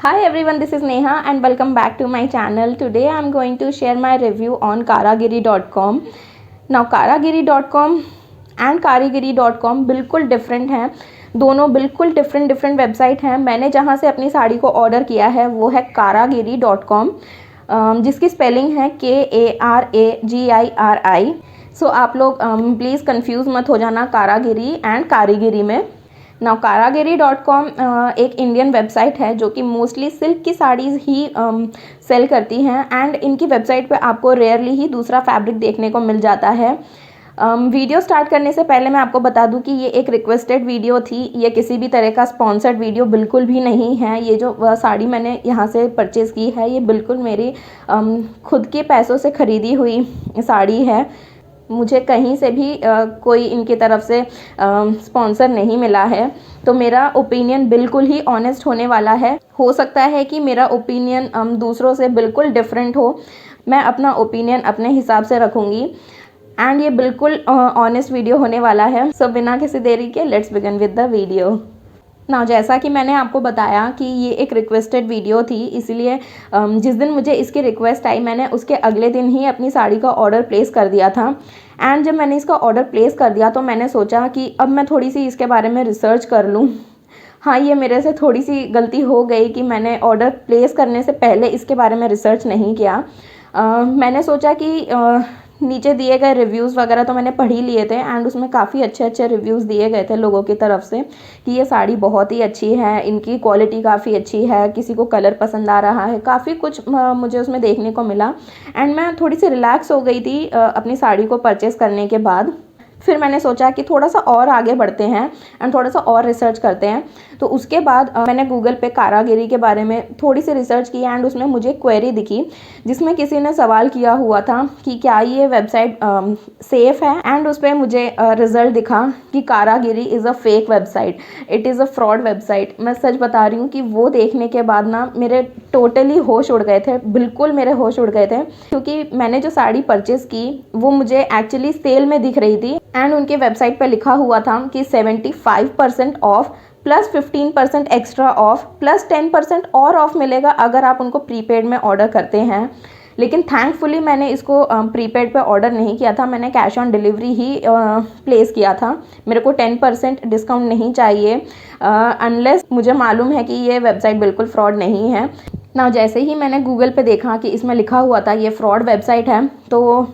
Hi everyone, this is Neha and welcome back to my channel. Today I am going to share my review on karagiri.com. Now karagiri.com and karigiri.com बिल्कुल different हैं, दोनों बिल्कुल different website हैं। मैंने जहाँ से अपनी साड़ी को ऑर्डर किया है वो है karagiri.com, जिसकी स्पेलिंग है KARAGIRI। सो आप लोग प्लीज़ कंफ्यूज मत हो जाना कारागिरी एंड कारीगिरी में। नाउ कारागिरी.com एक इंडियन वेबसाइट है जो कि मोस्टली सिल्क की साड़ीज़ ही सेल करती हैं एंड इनकी वेबसाइट पे आपको रेयरली ही दूसरा फैब्रिक देखने को मिल जाता है। वीडियो स्टार्ट करने से पहले मैं आपको बता दूं कि ये एक रिक्वेस्टेड वीडियो थी, ये किसी भी तरह का स्पॉन्सर्ड वीडियो बिल्कुल भी नहीं है। ये जो साड़ी मैंने यहाँ से परचेज़ की है ये बिल्कुल मेरी खुद के पैसों से ख़रीदी हुई साड़ी है। मुझे कहीं से भी कोई इनकी तरफ से स्पॉन्सर नहीं मिला है, तो मेरा ओपिनियन बिल्कुल ही ऑनेस्ट होने वाला है। हो सकता है कि मेरा ओपिनियन दूसरों से बिल्कुल डिफरेंट हो, मैं अपना ओपिनियन अपने हिसाब से रखूँगी एंड ये बिल्कुल ऑनेस्ट वीडियो होने वाला है। सो बिना किसी देरी के let's begin with the video. ना जैसा कि मैंने आपको बताया कि ये एक रिक्वेस्टेड वीडियो थी, इसीलिए जिस दिन मुझे इसकी रिक्वेस्ट आई मैंने उसके अगले दिन ही अपनी साड़ी का ऑर्डर प्लेस कर दिया था। एंड जब मैंने इसका ऑर्डर प्लेस कर दिया तो मैंने सोचा कि अब मैं थोड़ी सी इसके बारे में रिसर्च कर लूँ। हाँ, ये मेरे से थोड़ी सी गलती हो गई कि मैंने ऑर्डर प्लेस करने से पहले इसके बारे में रिसर्च नहीं किया। मैंने सोचा कि नीचे दिए गए रिव्यूज़ वगैरह तो मैंने पढ़ ही लिए थे एंड उसमें काफ़ी अच्छे रिव्यूज़ दिए गए थे लोगों की तरफ से कि ये साड़ी बहुत ही अच्छी है, इनकी क्वालिटी काफ़ी अच्छी है, किसी को कलर पसंद आ रहा है, काफ़ी कुछ मुझे उसमें देखने को मिला। एंड मैं थोड़ी सी रिलैक्स हो गई थी अपनी साड़ी को परचेज़ करने के बाद। फिर मैंने सोचा कि थोड़ा सा और आगे बढ़ते हैं एंड थोड़ा सा और रिसर्च करते हैं। तो उसके बाद मैंने गूगल पे कारागिरी के बारे में थोड़ी सी रिसर्च की एंड उसमें मुझे क्वेरी दिखी जिसमें किसी ने सवाल किया हुआ था कि क्या ये वेबसाइट सेफ़ है। एंड उस पर मुझे रिज़ल्ट दिखा कि Karagiri is a fake website, it is a fraud website. मैं सच बता रही हूँ कि वो देखने के बाद ना मेरे टोटली होश उड़ गए थे, बिल्कुल मेरे होश उड़ गए थे, क्योंकि मैंने जो साड़ी परचेज़ की वो मुझे एक्चुअली सेल में दिख रही थी एंड उनके वेबसाइट पर लिखा हुआ था कि 75% of plus 15% extra off plus 10% और ऑफ मिलेगा अगर आप उनको प्रीपेड में ऑर्डर करते हैं। लेकिन थैंकफुली मैंने इसको प्रीपेड पे ऑर्डर नहीं किया था, मैंने cash on delivery he place किया था। मेरे को 10% डिस्काउंट नहीं चाहिए अनलेस मुझे मालूम है कि ये वेबसाइट बिल्कुल फ्रॉड नहीं है ना। जैसे ही मैंने गूगल पे देखा कि इसमें लिखा हुआ था ये फ्रॉड वेबसाइट है तो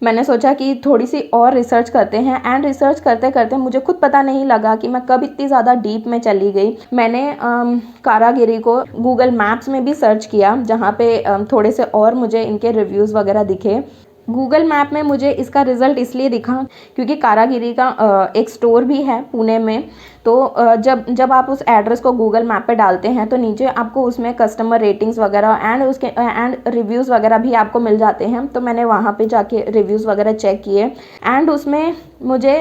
मैंने सोचा कि थोड़ी सी और रिसर्च करते हैं एंड रिसर्च करते करते मुझे खुद पता नहीं लगा कि मैं कब इतनी ज़्यादा डीप में चली गई। मैंने कारागिरी को गूगल मैप्स में भी सर्च किया जहाँ पे थोड़े से और मुझे इनके रिव्यूज़ वगैरह दिखे। गूगल मैप में मुझे इसका रिज़ल्ट इसलिए दिखा क्योंकि कारागिरी का एक स्टोर भी है पुणे में। तो जब आप उस एड्रेस को गूगल मैप पे डालते हैं तो नीचे आपको उसमें कस्टमर रेटिंग्स वगैरह एंड रिव्यूज़ वगैरह भी आपको मिल जाते हैं। तो मैंने वहाँ पे जाके रिव्यूज़ वगैरह चेक किए एंड उसमें मुझे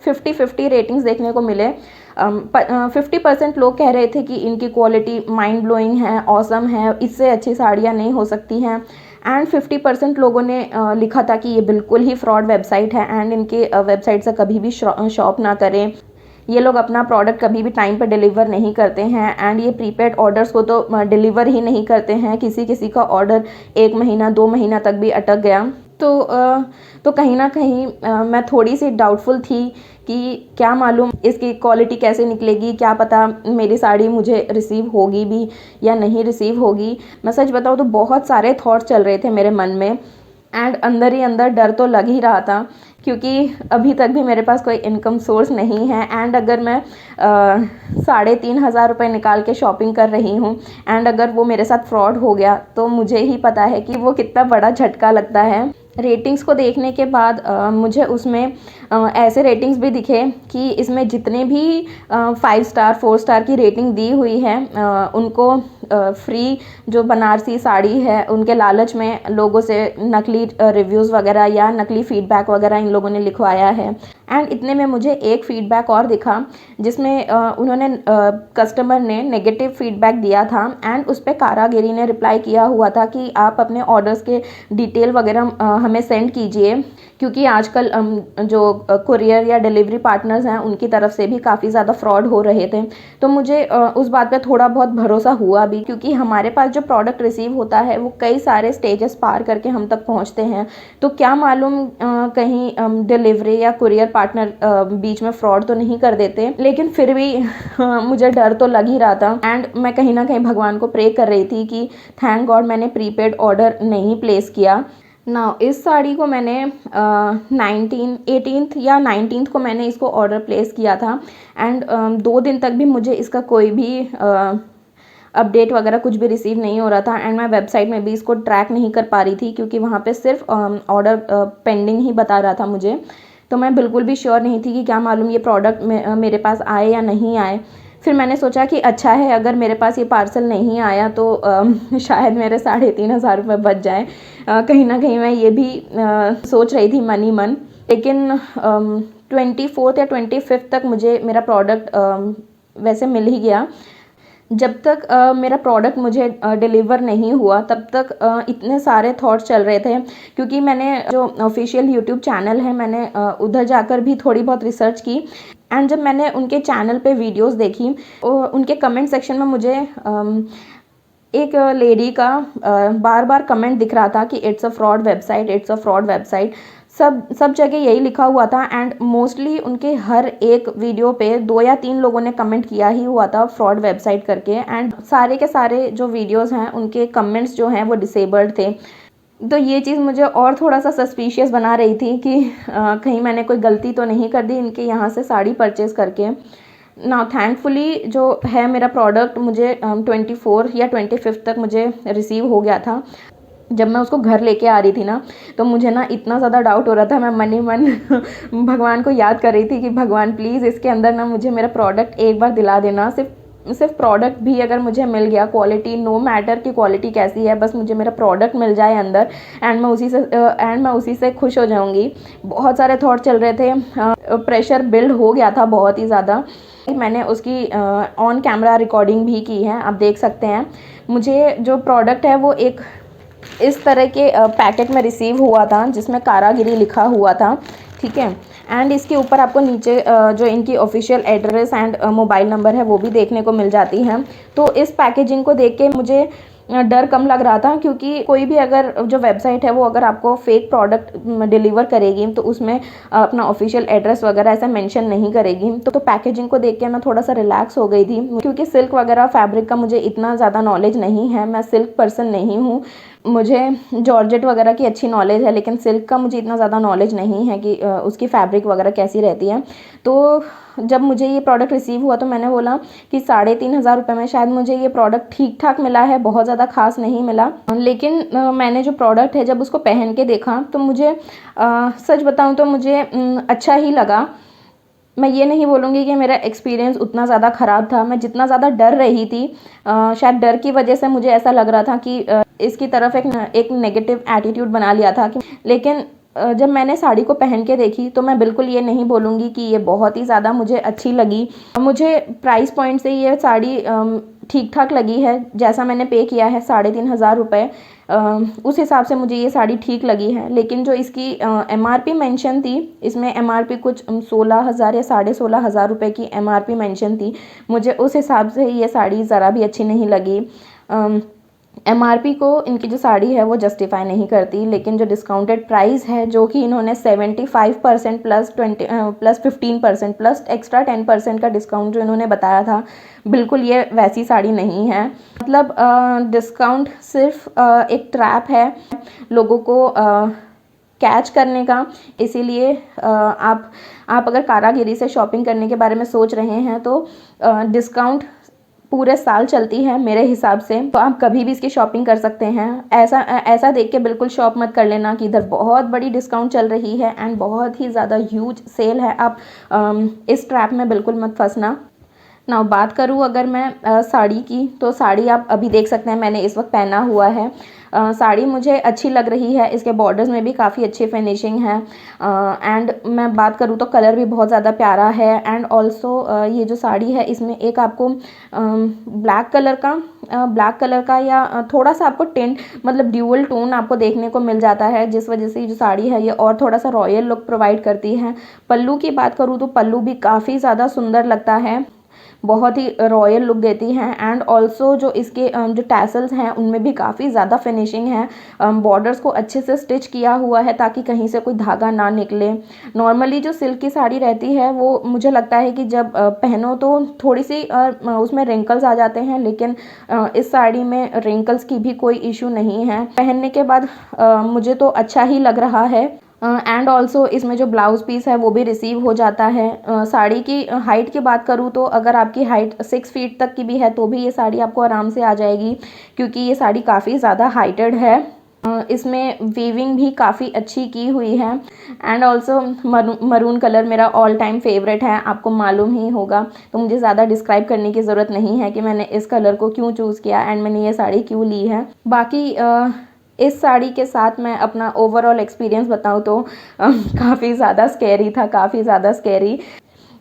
50-50 रेटिंग्स देखने को मिले। 50% लोग कह रहे थे कि इनकी क्वालिटी माइंड ब्लोइंग है, ऑसम है, इससे अच्छी साड़ियाँ नहीं हो सकती हैं। एंड 50% लोगों ने लिखा था कि ये बिल्कुल ही फ्रॉड वेबसाइट है एंड इनके वेबसाइट से कभी भी शॉप ना करें। ये लोग अपना प्रोडक्ट कभी भी टाइम पर डिलीवर नहीं करते हैं एंड ये प्रीपेड ऑर्डर्स को तो डिलीवर ही नहीं करते हैं। किसी का ऑर्डर 1 महीना 2 महीना तक भी अटक गया। तो कहीं ना कहीं मैं थोड़ी सी डाउटफुल थी कि क्या मालूम इसकी क्वालिटी कैसे निकलेगी, क्या पता मेरी साड़ी मुझे रिसीव होगी भी या नहीं रिसीव होगी। मैं सच बताऊँ तो बहुत सारे थॉट्स चल रहे थे मेरे मन में एंड अंदर ही अंदर डर तो लग ही रहा था क्योंकि अभी तक भी मेरे पास कोई इनकम सोर्स नहीं है एंड अगर मैं 3,500 रुपये निकाल के शॉपिंग कर रही हूँ एंड अगर वो मेरे साथ फ्रॉड हो गया तो मुझे ही पता है कि वो कितना बड़ा झटका लगता है। रेटिंग्स को देखने के बाद मुझे उसमें ऐसे रेटिंग्स भी दिखे कि इसमें जितने भी 5 स्टार 4 स्टार की रेटिंग दी हुई है उनको फ्री जो बनारसी साड़ी है उनके लालच में लोगों से नकली रिव्यूज़ वगैरह या नकली फ़ीडबैक वगैरह इन लोगों ने लिखवाया है। एंड इतने में मुझे एक फ़ीडबैक और दिखा जिसमें उन्होंने कस्टमर ने नेगेटिव फीडबैक दिया था एंड उस पर कारागिरी ने रिप्लाई किया हुआ था कि आप अपने ऑर्डर्स के डिटेल वगैरह हमें सेंड कीजिए, क्योंकि आजकल जो कुरियर या डिलीवरी पार्टनर्स हैं उनकी तरफ से भी काफ़ी ज़्यादा फ्रॉड हो रहे थे। तो मुझे उस बात पे थोड़ा बहुत भरोसा हुआ भी क्योंकि हमारे पास जो प्रोडक्ट रिसीव होता है वो कई सारे स्टेजेस पार करके हम तक पहुंचते हैं। तो क्या मालूम कहीं डिलीवरी या कुरियर पार्टनर बीच में फ्रॉड तो नहीं कर देते, लेकिन फिर भी मुझे डर तो लग ही रहा था। एंड मैं कहीं ना कहीं भगवान को प्रे कर रही थी कि थैंक गॉड मैंने प्रीपेड ऑर्डर नहीं प्लेस किया ना। इस साड़ी को मैंने 18th या 19th को मैंने इसको ऑर्डर प्लेस किया था। एंड 2 दिन तक भी मुझे इसका कोई भी अपडेट वगैरह कुछ भी रिसीव नहीं हो रहा था। एंड मैं वेबसाइट में भी इसको ट्रैक नहीं कर पा रही थी, क्योंकि वहाँ पे सिर्फ ऑर्डर पेंडिंग ही बता रहा था मुझे। तो मैं बिल्कुल भी श्योर नहीं थी कि क्या मालूम ये प्रोडक्ट मेरे पास आए या नहीं आए। फिर मैंने सोचा कि अच्छा है अगर मेरे पास ये पार्सल नहीं आया तो शायद मेरे 3,500 रुपये बच जाए। कहीं ना कहीं मैं ये भी सोच रही थी मन ही मन। लेकिन 24th या 25th तक मुझे मेरा प्रोडक्ट वैसे मिल ही गया। जब तक मेरा प्रोडक्ट मुझे डिलीवर नहीं हुआ तब तक इतने सारे थॉट्स चल रहे थे, क्योंकि मैंने जो ऑफिशियल यूट्यूब चैनल है मैंने उधर जाकर भी थोड़ी बहुत रिसर्च की। एंड जब मैंने उनके चैनल पे वीडियोस देखी, उनके कमेंट सेक्शन में मुझे एक लेडी का बार बार कमेंट दिख रहा था कि it's a fraud website, it's a fraud website. सब जगह यही लिखा हुआ था। एंड मोस्टली उनके हर एक वीडियो पे 2 या 3 लोगों ने कमेंट किया ही हुआ था फ्रॉड वेबसाइट करके। एंड सारे के सारे जो वीडियोस हैं उनके कमेंट्स जो हैं वो डिसेबल्ड थे। तो ये चीज़ मुझे और थोड़ा सा सस्पिशियस बना रही थी कि कहीं मैंने कोई गलती तो नहीं कर दी इनके यहाँ से साड़ी परचेज़ करके ना। थैंकफुली जो है मेरा प्रोडक्ट मुझे 24 या 25 तक मुझे रिसीव हो गया था। जब मैं उसको घर लेके आ रही थी ना, तो मुझे ना इतना ज़्यादा डाउट हो रहा था। मैं मन ही मन भगवान को याद कर रही थी कि भगवान प्लीज़ इसके अंदर ना मुझे मेरा प्रोडक्ट एक बार दिला देना। सिर्फ प्रोडक्ट भी अगर मुझे मिल गया, क्वालिटी नो मैटर कि क्वालिटी कैसी है, बस मुझे मेरा प्रोडक्ट मिल जाए अंदर एंड मैं उसी से खुश हो जाऊंगी। बहुत सारे थॉट चल रहे थे, प्रेशर बिल्ड हो गया था बहुत ही ज़्यादा। मैंने उसकी ऑन कैमरा रिकॉर्डिंग भी की है, आप देख सकते हैं। मुझे जो प्रोडक्ट है वो एक इस तरह के पैकेट में रिसीव हुआ था जिसमें कारागिरी लिखा हुआ था, ठीक है। एंड इसके ऊपर आपको नीचे जो इनकी official address and mobile number है वो भी देखने को मिल जाती हैं। तो इस पैकेजिंग को देख के मुझे डर कम लग रहा था, क्योंकि कोई भी अगर जो वेबसाइट है वो अगर आपको फेक प्रोडक्ट डिलीवर करेगी तो उसमें अपना ऑफिशियल एड्रेस वगैरह ऐसा मेंशन नहीं करेगी। तो पैकेजिंग को देख के मैं थोड़ा सा रिलैक्स हो गई थी, क्योंकि सिल्क वगैरह फैब्रिक का मुझे इतना ज़्यादा नॉलेज नहीं है। मैं सिल्क पर्सन नहीं हूँ। मुझे जॉर्जेट वगैरह की अच्छी नॉलेज है, लेकिन सिल्क का मुझे इतना ज़्यादा नॉलेज नहीं है कि उसकी फैब्रिक वगैरह कैसी रहती है। तो जब मुझे ये प्रोडक्ट रिसीव हुआ तो मैंने बोला कि 3,500 रुपये में शायद मुझे ये प्रोडक्ट ठीक ठाक मिला है, बहुत ज़्यादा खास नहीं मिला। लेकिन मैंने जो प्रोडक्ट है जब उसको पहन के देखा तो मुझे सच बताऊँ तो मुझे अच्छा ही लगा। मैं ये नहीं बोलूँगी कि मेरा एक्सपीरियंस उतना ज़्यादा ख़राब था। मैं जितना ज़्यादा डर रही थी, शायद डर की वजह से मुझे ऐसा लग रहा था कि इसकी तरफ एक नेगेटिव एटीट्यूड बना लिया था। लेकिन जब मैंने साड़ी को पहन के देखी तो मैं बिल्कुल ये नहीं बोलूँगी कि ये बहुत ही ज़्यादा मुझे अच्छी लगी। मुझे प्राइस पॉइंट से ये साड़ी ठीक ठाक लगी है। जैसा मैंने पे किया है 3,500 रुपये, उस हिसाब से मुझे ये साड़ी ठीक लगी है। लेकिन जो इसकी MRP मेंशन थी, इसमें MRP कुछ 16,000 या 16,500 रुपये की MRP मेंशन थी। मुझे उस हिसाब से ये साड़ी ज़रा भी अच्छी नहीं लगी। MRP को इनकी जो साड़ी है वो जस्टिफाई नहीं करती। लेकिन जो डिस्काउंटेड प्राइस है जो कि इन्होंने 75% प्लस 15% प्लस एक्स्ट्रा 10% का डिस्काउंट जो इन्होंने बताया था, बिल्कुल ये वैसी साड़ी नहीं है। मतलब डिस्काउंट सिर्फ एक ट्रैप है लोगों को कैच करने का। इसीलिए आप अगर कारागिरी से शॉपिंग करने के बारे में सोच रहे हैं तो डिस्काउंट पूरे साल चलती है मेरे हिसाब से। तो आप कभी भी इसकी शॉपिंग कर सकते हैं। ऐसा देख के बिल्कुल शॉप मत कर लेना कि इधर बहुत बड़ी डिस्काउंट चल रही है एंड बहुत ही ज़्यादा ह्यूज सेल है। आप इस ट्रैप में बिल्कुल मत फंसना ना। बात करूँ अगर मैं साड़ी की, तो साड़ी आप अभी देख सकते हैं मैंने इस वक्त पहना हुआ है। साड़ी मुझे अच्छी लग रही है। इसके बॉर्डर्स में भी काफ़ी अच्छी फिनिशिंग है। एंड मैं बात करूँ तो कलर भी बहुत ज़्यादा प्यारा है। एंड ऑल्सो ये जो साड़ी है इसमें एक आपको ब्लैक कलर का या थोड़ा सा आपको टिंट मतलब ड्यूअल टोन आपको देखने को मिल जाता है, जिस वजह से ये जो साड़ी है ये और थोड़ा सा रॉयल लुक प्रोवाइड करती है। पल्लू की बात करूँ तो पल्लू भी काफ़ी ज़्यादा सुंदर लगता है। बहुत ही रॉयल लुक देती हैं। एंड ऑल्सो जो इसके जो टैसल्स हैं उनमें भी काफ़ी ज़्यादा फिनिशिंग है। बॉर्डर्स को अच्छे से स्टिच किया हुआ है ताकि कहीं से कोई धागा ना निकले। नॉर्मली जो सिल्क की साड़ी रहती है वो मुझे लगता है कि जब पहनो तो थोड़ी सी उसमें रिंकल्स आ जाते हैं, लेकिन इस साड़ी में रिंकल्स की भी कोई इशू नहीं है। पहनने के बाद मुझे तो अच्छा ही लग रहा है। एंड ऑल्सो इसमें जो ब्लाउज़ पीस है वो भी रिसीव हो जाता है। साड़ी की हाइट की बात करूँ तो अगर आपकी हाइट 6 फीट तक की भी है तो भी ये साड़ी आपको आराम से आ जाएगी, क्योंकि ये साड़ी काफ़ी ज़्यादा हाइटेड है। इसमें वीविंग भी काफ़ी अच्छी की हुई है। एंड ऑल्सो मरून कलर मेरा ऑल टाइम फेवरेट है, आपको मालूम ही होगा, तो मुझे ज़्यादा डिस्क्राइब करने की ज़रूरत नहीं है कि मैंने इस कलर को क्यों चूज़ किया एंड मैंने ये साड़ी क्यों ली है। बाकी इस साड़ी के साथ मैं अपना ओवरऑल एक्सपीरियंस बताऊँ तो काफ़ी ज़्यादा स्कैरी था, काफ़ी ज़्यादा स्कैरी।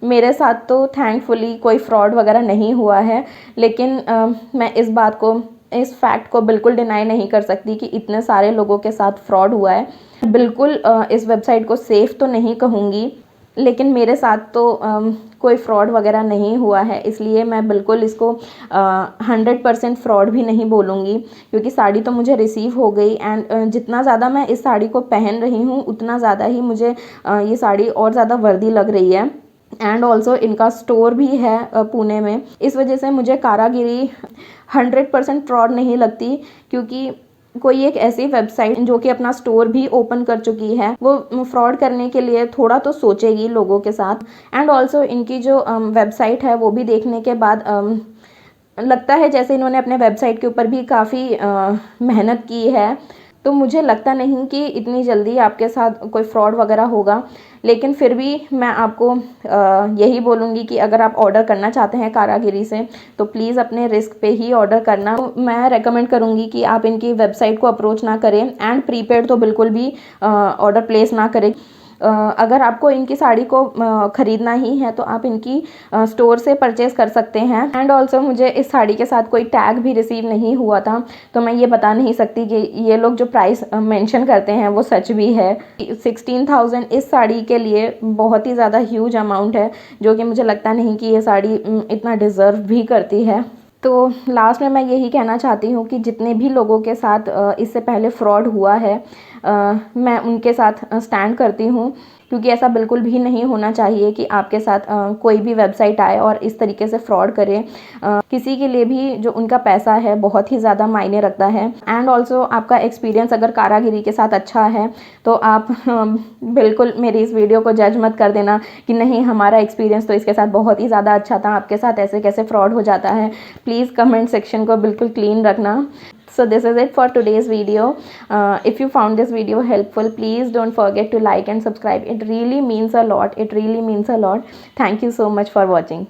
मेरे साथ तो थैंकफुली कोई फ्रॉड वगैरह नहीं हुआ है, लेकिन मैं इस फैक्ट को बिल्कुल डिनाई नहीं कर सकती कि इतने सारे लोगों के साथ फ्रॉड हुआ है। बिल्कुल इस वेबसाइट को सेफ़ तो नहीं कहूँगी, लेकिन मेरे साथ तो कोई फ्रॉड वगैरह नहीं हुआ है, इसलिए मैं बिल्कुल इसको 100% फ्रॉड भी नहीं बोलूँगी, क्योंकि साड़ी तो मुझे रिसीव हो गई। एंड जितना ज़्यादा मैं इस साड़ी को पहन रही हूँ उतना ज़्यादा ही मुझे ये साड़ी और ज़्यादा वर्दी लग रही है। एंड ऑल्सो इनका स्टोर भी है पुणे में, इस वजह से मुझे कारागिरी 100% फ्रॉड नहीं लगती, क्योंकि कोई एक ऐसी वेबसाइट जो कि अपना स्टोर भी ओपन कर चुकी है वो फ्रॉड करने के लिए थोड़ा तो सोचेगी लोगों के साथ। एंड ऑल्सो इनकी जो वेबसाइट है वो भी देखने के बाद लगता है जैसे इन्होंने अपने वेबसाइट के ऊपर भी काफ़ी मेहनत की है, तो मुझे लगता नहीं कि इतनी जल्दी आपके साथ कोई फ्रॉड वगैरह होगा। लेकिन फिर भी मैं आपको यही बोलूँगी कि अगर आप ऑर्डर करना चाहते हैं कारागिरी से तो प्लीज़ अपने रिस्क पे ही ऑर्डर करना। तो मैं रेकमेंड करूँगी कि आप इनकी वेबसाइट को अप्रोच ना करें एंड प्रीपेड तो बिल्कुल भी ऑर्डर प्लेस ना करें। अगर आपको इनकी साड़ी को ख़रीदना ही है तो आप इनकी स्टोर से परचेज़ कर सकते हैं। एंड ऑल्सो मुझे इस साड़ी के साथ कोई टैग भी रिसीव नहीं हुआ था, तो मैं ये बता नहीं सकती कि ये लोग जो प्राइस मेंशन करते हैं वो सच भी है। 16,000 इस साड़ी के लिए बहुत ही ज़्यादा ह्यूज अमाउंट है, जो कि मुझे लगता नहीं कि ये साड़ी इतना डिज़र्व भी करती है। तो लास्ट में मैं यही कहना चाहती हूँ कि जितने भी लोगों के साथ इससे पहले फ्रॉड हुआ है मैं उनके साथ स्टैंड करती हूँ, क्योंकि ऐसा बिल्कुल भी नहीं होना चाहिए कि आपके साथ कोई भी वेबसाइट आए और इस तरीके से फ्रॉड करे। किसी के लिए भी जो उनका पैसा है बहुत ही ज़्यादा मायने रखता है। एंड ऑल्सो आपका एक्सपीरियंस अगर कारागिरी के साथ अच्छा है तो आप बिल्कुल मेरी इस वीडियो को जज मत कर देना कि नहीं हमारा एक्सपीरियंस तो इसके साथ बहुत ही ज़्यादा अच्छा था, आपके साथ ऐसे कैसे फ्रॉड हो जाता है। प्लीज़ कमेंट सेक्शन को बिल्कुल क्लीन रखना। So this is it for today's video. If you found this video helpful, please don't forget to like and subscribe. It really means a lot. It really means a lot. Thank you so much for watching.